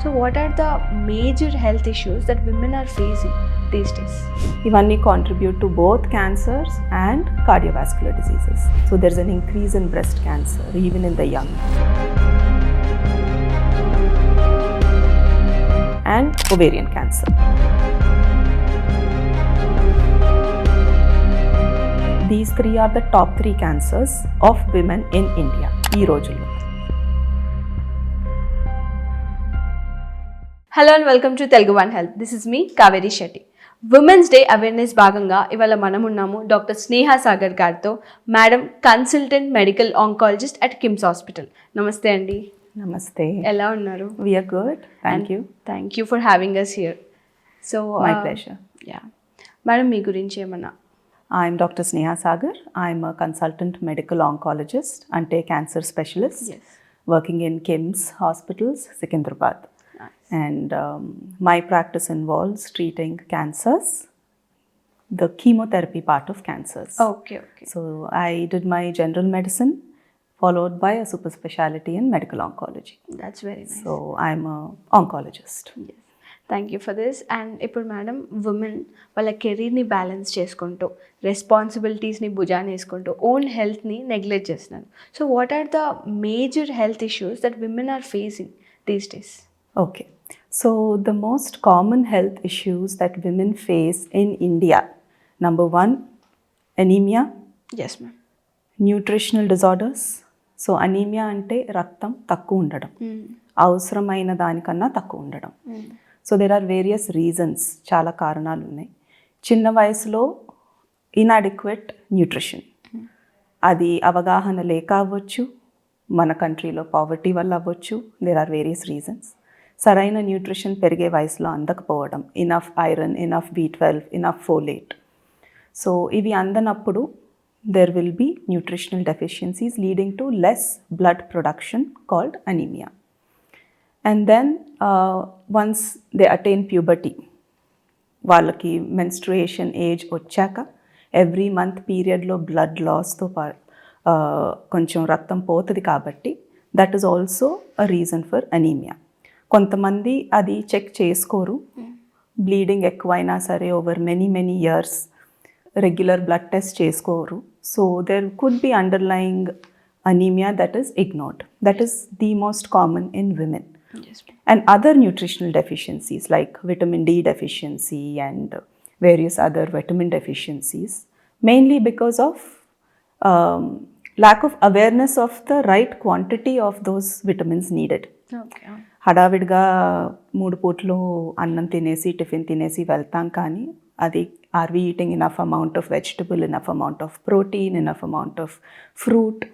So what are the major health issues that women are facing these days? ఇవన్నీ contribute to both cancers and cardiovascular diseases. So there's an increase in breast cancer even in the young. And ovarian cancer. These three are the top 3 cancers of women in India ఈ రోజుల్లో. Hello and welcome to TeluguOne Health. This is me Kaveri Shetty. Women's day awareness భాగంగా ఇవాళ మనం ఉన్నాము doctor స్నేహ సాగర్ గారితో. Madam consultant medical oncologist at KIMS hospital. నమస్తే అండి. నమస్తే. ఎలా ఉన్నారు? We are good. Thank you. Thank you for having us here. So My pleasure. Yeah madam, మీ గురించి ఏమన్నా? I'm Dr. Sneha Sagar. I'm a consultant medical oncologist ante cancer specialist. Yes. Working in KIMS hospitals, Secunderabad. Nice. And my practice involves treating cancers, the chemotherapy part of cancers. Okay. So I did my general medicine followed by a super specialty in medical oncology. That's very nice. So I'm a oncologist. Yes. Thank you for this. And ఇప్పుడు madam, women వాళ్ళ కెరీర్ని balance చేసుకుంటూ, రెస్పాన్సిబిలిటీస్ని భుజాన్ని వేసుకుంటూ, own హెల్త్ని neglect చేస్తున్నారు. So what are the major health issues that women are facing these days? Okay. So the most common health issues that women face in India, number 1, anemia. Yes ma'am. Nutritional disorders. So anemia అంటే రక్తం తక్కువ ఉండడం, అవసరమైన దానికన్నా తక్కువ ఉండడం. So there are various reasons, చాలా కారణాలు ఉన్నాయి. చిన్న వయసులో ఇన్అడిక్వేట్ న్యూట్రిషన్, అది అవగాహన లేక అవ్వచ్చు, మన కంట్రీలో పావర్టీ వల్ల అవ్వచ్చు. There are various reasons. సరైన న్యూట్రిషన్ పెరిగే వయసులో అందకపోవడం, enough iron, enough B12, enough folate. So ఇవి అందనప్పుడు there will be nutritional deficiencies leading to less blood production called anemia. And then once they attain puberty, వాళ్ళకి menstruation age వచ్చాక every month పీరియడ్లో blood లాస్తో కొంచెం రక్తం పోతుంది కాబట్టి that is also a reason for anaemia. కొంతమంది అది చెక్ చేసుకోరు, బ్లీడింగ్ ఎక్కువైనా సరే over many years regular blood test చేసుకోరు. So there could be underlying anemia that is ignored. That is the most common in women. Yes. And other nutritional deficiencies like vitamin D deficiency and various other vitamin deficiencies, mainly because of lack of awareness of the right quantity of those vitamins needed. Okay. హడావిడిగా 3 పూట్లు అన్నం తినేసి tiffin తినేసి వెళ్తాం, కానీ అది are we eating enough amount of vegetable, enough amount of protein, enough amount of fruit.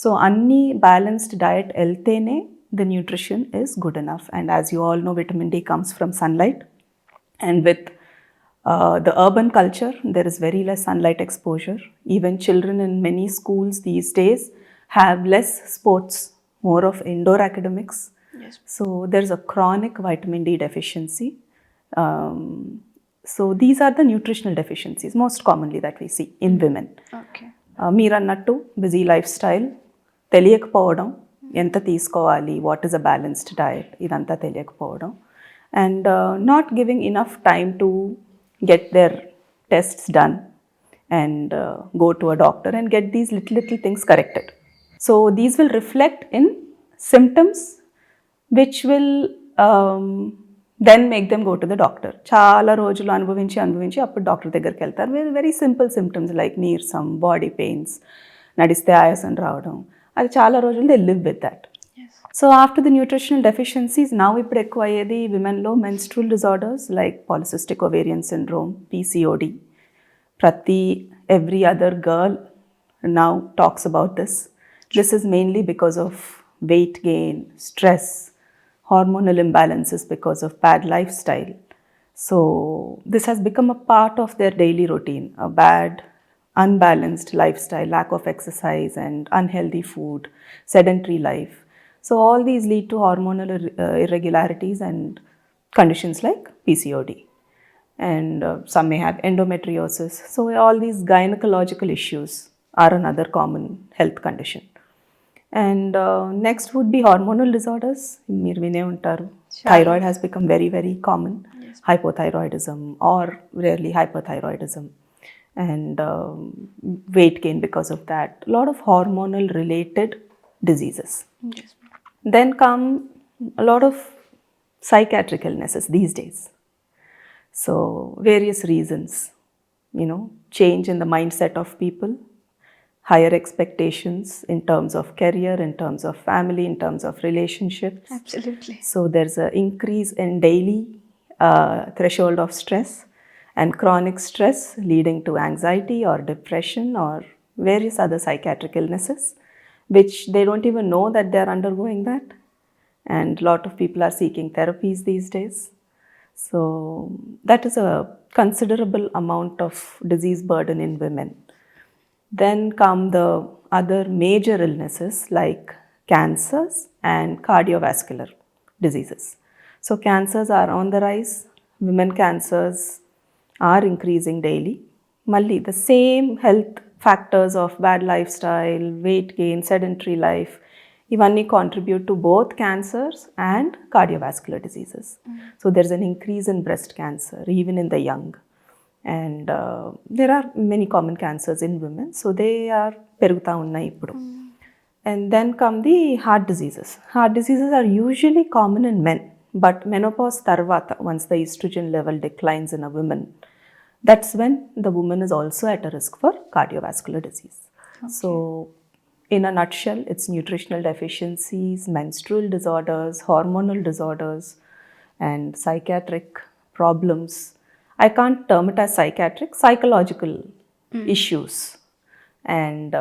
So అన్ని balanced diet వెళ్తేనే the nutrition is good enough. And as you all know, vitamin D comes from sunlight, and with the urban culture there is very less sunlight exposure. Even children in many schools these days have less sports, more of indoor academics. Yes. So there's a chronic vitamin D deficiency. So these are the nutritional deficiencies most commonly that we see in women. Okay. మీరన్నట్టు busy lifestyle, తెలియకపోవడం ఎంత తీసుకోవాలి, what is a balanced diet, ఇదంతా తెలియకపోవడం. And not giving enough time to get their tests done and go to a doctor and get these little things corrected. So these will reflect in symptoms which will then make them go to the doctor. చాలా రోజులు అనుభవించి అప్పుడు doctor దగ్గరికి వెళ్తారు. Very simple symptoms like నీరసం, body pains, నడిస్తే ఆయాసం రావడం, అది చాలా రోజులు they live with that. So after the nutritional deficiencies now ఇప్పుడు ఎక్కువ అయ్యేది విమెన్లో menstrual disorders like polycystic ovarian syndrome, PCOD. every other girl now talks about this. This is mainly because of weight gain, stress, hormonal imbalances because of bad lifestyle. So this has become a part of their daily routine, a bad unbalanced lifestyle, lack of exercise and unhealthy food, sedentary life. So all these lead to hormonal irregularities and conditions like PCOD. And some may have endometriosis. So all these gynecological issues are another common health condition. And next would be hormonal disorders. మీరు వినే ఉంటారు, Thyroid has become very, very common. Hypothyroidism or rarely hyperthyroidism, and weight gain because of that. A lot of hormonal related diseases. Yes. Then come a lot of psychiatric illnesses these days. So various reasons, change in the mindset of people, higher expectations in terms of career, in terms of family, in terms of relationships. Absolutely. So there's an increase in daily threshold of stress and chronic stress leading to anxiety or depression or various other psychiatric illnesses, which they don't even know that they're undergoing that. And a lot of people are seeking therapies these days. So that is a considerable amount of disease burden in women. Then come the other major illnesses like cancers and cardiovascular diseases. So cancers are on the rise. Women cancers are increasing daily. Malli, the same health factors of bad lifestyle, weight gain, sedentary life, ivanni contribute to both cancers and cardiovascular diseases. So there's an increase in breast cancer even in the young. And there are many common cancers in women, so they are peruguta unnai ippudu. And then come the heart diseases. Heart diseases are usually common in men, but menopause tarvata, once the estrogen level declines in a woman, that's when the woman is also at a risk for cardiovascular disease. So in a nutshell, it's nutritional deficiencies, menstrual disorders, hormonal disorders, and psychiatric problems. I can't term it as psychiatric, psychological issues, and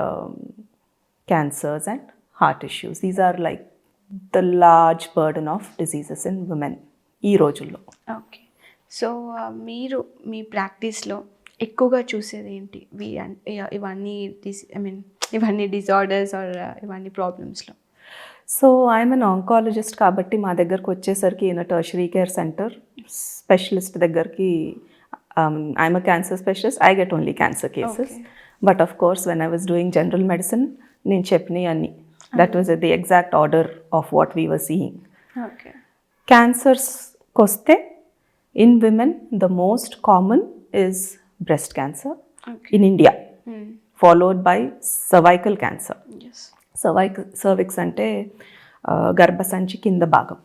cancers and heart issues. These are like the large burden of diseases in women ఈ రోజుల్లో. Okay. So మీరు మీ ప్రాక్టీస్లో ఎక్కువగా చూసేది ఏంటి ఇవన్నీ ఇవన్నీ disorders are ఇవన్నీ ప్రాబ్లమ్స్లో? సో ఐఎమ్ అన్ ఆంకాలజిస్ట్ కాబట్టి మా దగ్గరకు వచ్చేసరికి in tertiary care centre specialist దగ్గరికి I'm a cancer specialist, I get only cancer cases. But of course when I was doing general medicine నేను చెప్పినవి అన్ని that was the exact order of what we were seeing. క్యాన్సర్స్కి వస్తే in women the most common is breast cancer in India, followed by cervical cancer. Yes. Cervix ante గర్భసంచి కింద భాగం,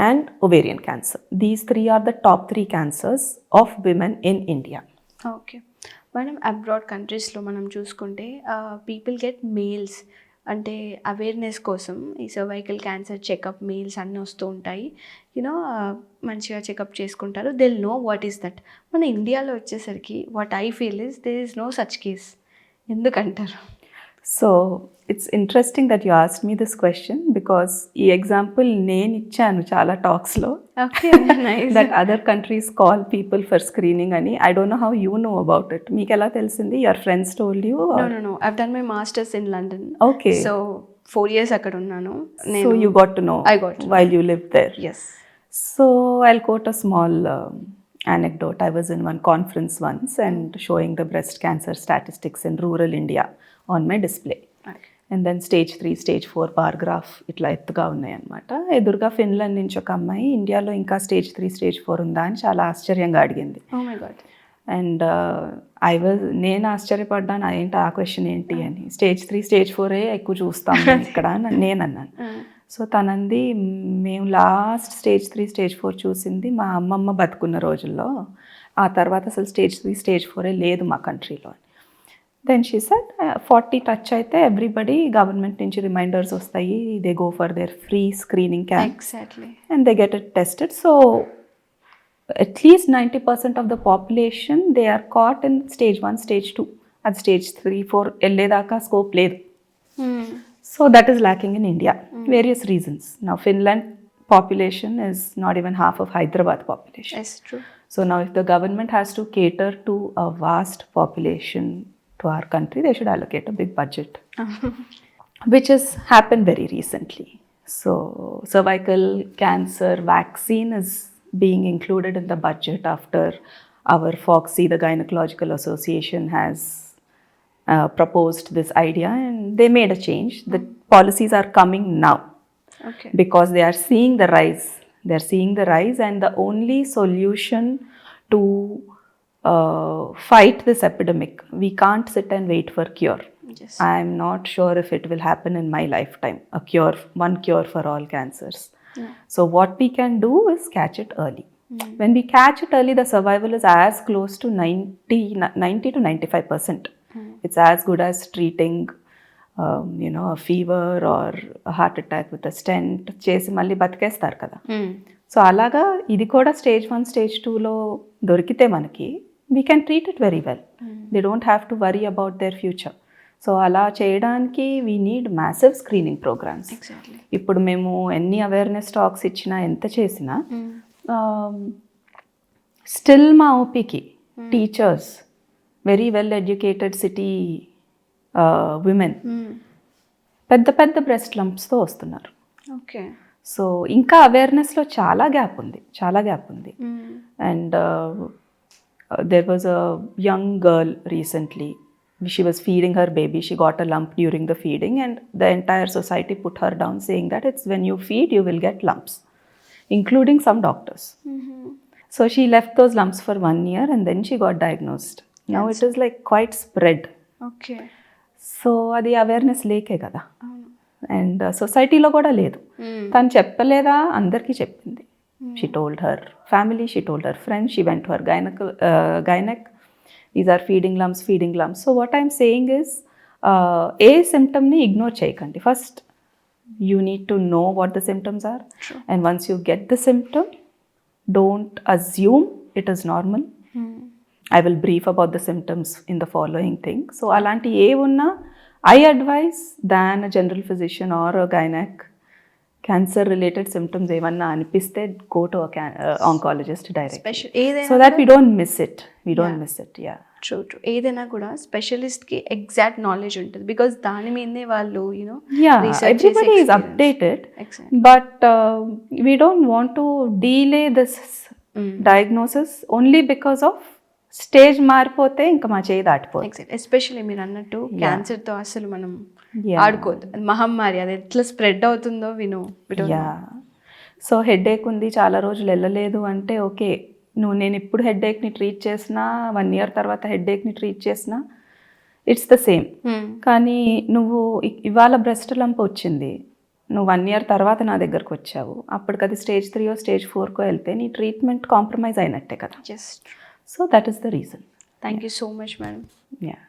and ovarian cancer. These three are the top 3 cancers of women in India. Okay మనం abroad కంట్రీస్లో మనం చూసుకుంటే people get mails, అంటే awareness కోసం ఈ సర్వైకల్ క్యాన్సర్ చెకప్ మెయిల్స్ అన్నీ వస్తూ ఉంటాయి. యూనో మంచిగా చెకప్ చేసుకుంటారు, they will know what is that. మన ఇండియాలో వచ్చేసరికి what I feel is there is no such case. ఎందుకంటారు? So it's interesting that you asked me this question because ఈ ఎగ్జాంపుల్ నేను ఇచ్చాను చాలా టాక్స్లో. Okay, nice. That other countries call people for screening అని. I don't know how you know about it. మీకు ఎలా తెలిసింది? Your friends told you? No I've done my masters in London. Okay, so 4 years అక్కడ ఉన్నాను. So you got to know while you live there. Yes. So I'll quote a small anecdote. I was in one conference once and showing the breast cancer statistics in rural India on my display. Okay. And then stage 3, stage 4 bar graph ఇట్లా ఎత్తుగా ఉన్నాయన్నమాట. ఎదురుగా Finland నుంచి ఒక అమ్మాయి ఇండియాలో ఇంకా stage 3, stage 4 ఉందా అని చాలా ఆశ్చర్యంగా అడిగింది. Oh my God. అండ్ నేను ఆశ్చర్యపడ్డాను, ఏంటి ఆ క్వశ్చన్ ఏంటి అని. stage 3, stage 4 ఎక్కువ చూస్తాం ఇక్కడ నేను అన్నాను. సో తనంది, మేము లాస్ట్ stage 3, stage 4 చూసింది మా అమ్మమ్మ బతుకున్న రోజుల్లో, ఆ తర్వాత అసలు stage 3, stage 4 లేదు మా కంట్రీలో. దెన్ షీ సెడ్ 40 టచ్ అయితే ఎవ్రీబడి గవర్నమెంట్ నుంచి రిమైండర్స్ వస్తాయి, they go for their free screening camp and they get it tested. So at least 90% of the population they are caught in stage 1, stage 2. At stage 3, 4 వెళ్ళేదాకా scope లేదు. So that is lacking in India. Various reasons. Now Finland population is not even half of Hyderabad population. That's true. So now if the government has to cater to a vast population to our country, they should allocate a big budget, which has happened very recently. So cervical cancer vaccine is being included in the budget after our FOXI, the Gynecological Association, has proposed this idea and they made a change. The policies are coming now. Okay. Because they are seeing the rise They're seeing the rise, and the only solution to fight this epidemic, we can't sit and wait for cure. Yes. I'm not sure if it will happen in my lifetime, one cure for all cancers. So what we can do is catch it early. When we catch it early, the survival is as close to 90 to 95%. It's as good as treating a fever or a heart attack with a stent చేసి మళ్ళీ బతికేస్తారు కదా. So అలాగా ఇది కూడా stage 1 stage 2లో దొరికితే మనకి we can treat it very well. They don't have to worry about their future. So అలా చేయడానికి we need massive screening programmes. ఇప్పుడు మేము ఎన్ని అవేర్నెస్ టాక్స్ ఇచ్చినా ఎంత చేసినా స్టిల్ మా ఓపీకి teachers, very well educated city women పెద్ద పెద్ద బ్రెస్ట్ లంప్స్తో వస్తున్నారు. ఓకే. సో ఇంకా అవేర్నెస్లో చాలా గ్యాప్ ఉంది. And there was a young girl recently, she was feeding her baby, she got a lump during the feeding, and the entire society put her down saying that it's when you feed you will get lumps, including some doctors. So she left those lumps for 1 year and then she got diagnosed. Now it is like quite spread. Okay. So అది awareness లేకే కదా. And సొసైటీలో కూడా లేదు. తను చెప్పలేదా, అందరికీ చెప్పింది. She told her family, she told her friends, she went to her gynec. These are feeding lumps. So what I'm saying is, a symptom ni ignore cheyakandi. First, you need to know what the symptoms are. True. And once you get the symptom, don't assume it is normal. I will brief about the symptoms in the following thing. So alanti e unna I advise than a general physician or a gynec. Cancer related symptoms evanna anipiste go to a oncologist directly. So that we don't miss it. Yeah. True. ఏదైనా కూడా స్పెషలిస్ట్కి exact knowledge ఉంటుంది. Because దాని మీదనే వాళ్ళు everybody is updated. Exactly. But we don't want to delay this diagnosis only because of stage మారిపోతే ఇంకా మా చేయి దాటిపోతుంది. ఎగ్జాక్ట్. ఎస్పెషల్లీ మీరు అన్నట్టు క్యాన్సర్తో అసలు మనం ఆడుకోవద్దు. మహమ్మారి, అది ఎట్లా స్ప్రెడ్ అవుతుందో సో హెడేక్ ఉంది, చాలా రోజులు వెళ్ళలేదు అంటే ఓకే, నేను ఇప్పుడు హెడేక్ని ట్రీట్ చేసినా 1 year తర్వాత హెడేక్ని ట్రీట్ చేసినా ఇట్స్ ద సేమ్. కానీ నువ్వు ఇవాళ బ్రెస్ట్ లంప్ వచ్చింది, నువ్వు 1 year తర్వాత నా దగ్గరకు వచ్చావు, అప్పటికది స్టేజ్ 3 స్టేజ్ 4 వెళ్తే నీ ట్రీట్మెంట్ కాంప్రమైజ్ అయినట్టే కదా. Just. So that is the reason. Thank you so much, madam. Yeah.